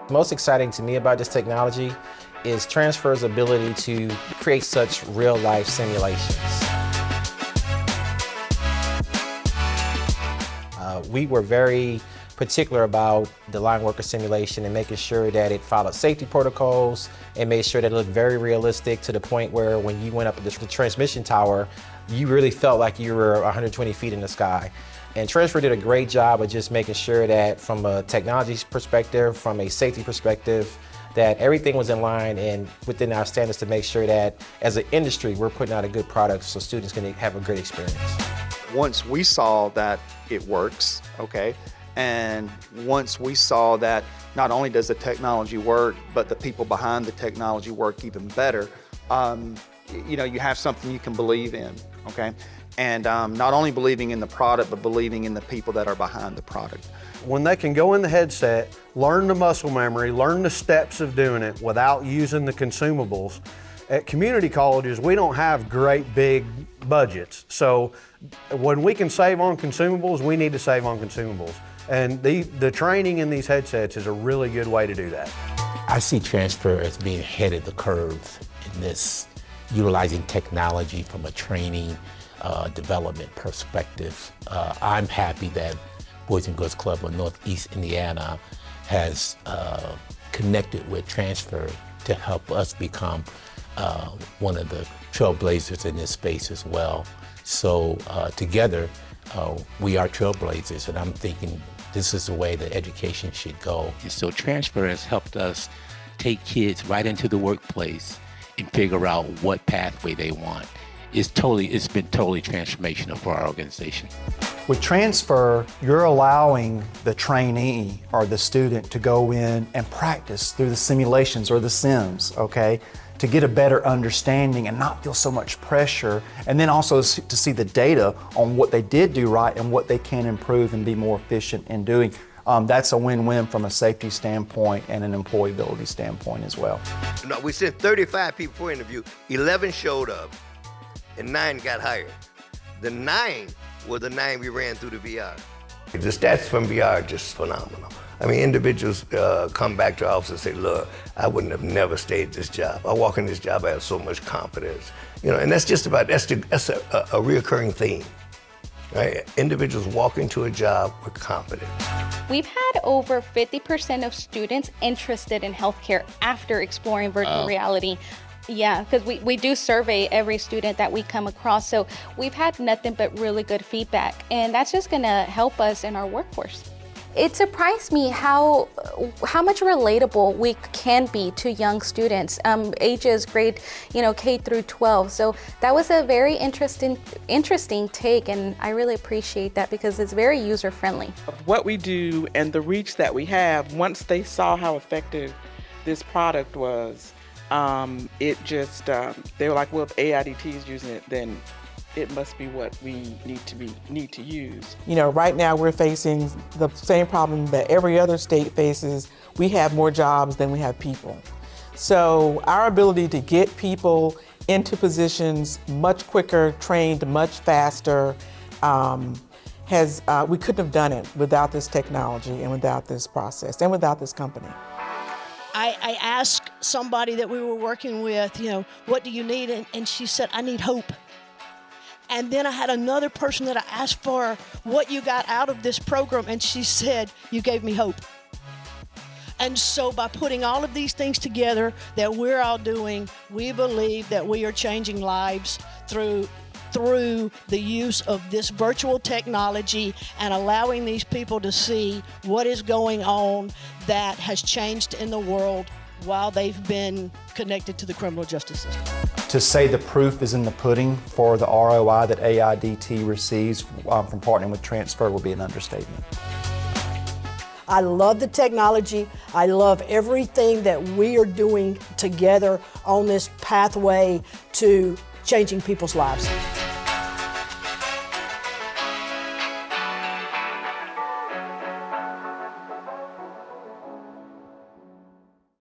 Most exciting to me about this technology is Transfr's ability to create such real-life simulations. We were very particular about the line worker simulation and making sure that it followed safety protocols and made sure that it looked very realistic to the point where when you went up the transmission tower, you really felt like you were 120 feet in the sky. And Transfr did a great job of just making sure that from a technology perspective, from a safety perspective, that everything was in line and within our standards to make sure that as an industry, we're putting out a good product so students can have a great experience. Once we saw that it works, okay, and once we saw that not only does the technology work, but the people behind the technology work even better, you know, you have something you can believe in, okay? And not only believing in the product, but believing in the people that are behind the product. When they can go in the headset, learn the muscle memory, learn the steps of doing it without using the consumables. At community colleges, we don't have great big budgets. So when we can save on consumables, we need to save on consumables. And the training in these headsets is a really good way to do that. I see Transfr as being ahead of the curve in this, utilizing technology from a training development perspective. I'm happy that Boys and Girls Club of Northeast Indiana has connected with Transfr to help us become one of the trailblazers in this space as well. So together, we are trailblazers, and I'm thinking this is the way that education should go. And so Transfr has helped us take kids right into the workplace and figure out what pathway they want. It's been totally transformational for our organization. With Transfr, you're allowing the trainee or the student to go in and practice through the simulations or the sims, okay? To get a better understanding and not feel so much pressure, and then also to see the data on what they did do right and what they can improve and be more efficient in doing. That's a win-win from a safety standpoint and an employability standpoint as well. No, we sent 35 people for interview, 11 showed up, and 9 got hired. The 9 were the 9 we ran through the VR. The stats from VR are just phenomenal. I mean, individuals come back to our office and say, look, I wouldn't have never stayed this job. I walk in this job, I have so much confidence. You know, and that's just about, that's a reoccurring theme, right? Individuals walk into a job with confidence. We've had over 50% of students interested in healthcare after exploring virtual reality. Yeah, because we do survey every student that we come across, so we've had nothing but really good feedback, and that's just gonna help us in our workforce. It surprised me how much relatable we can be to young students, ages grade, K through 12. So that was a very interesting take, and I really appreciate that because it's very user friendly. What we do and the reach that we have, once they saw how effective this product was, it just they were like, well, if AIDT is using it, then it must be what we need to use. Right now we're facing the same problem that every other state faces. We have more jobs than we have people. So our ability to get people into positions much quicker, trained much faster, we couldn't have done it without this technology and without this process and without this company. I asked somebody that we were working with, what do you need? And she said, I need hope. And then I had another person that I asked for what you got out of this program, and she said, you gave me hope. And so by putting all of these things together that we're all doing, we believe that we are changing lives through the use of this virtual technology and allowing these people to see what is going on that has changed in the world while they've been connected to the criminal justice system. To say the proof is in the pudding for the ROI that AIDT receives from partnering with Transfr would be an understatement. I love the technology. I love everything that we are doing together on this pathway to changing people's lives.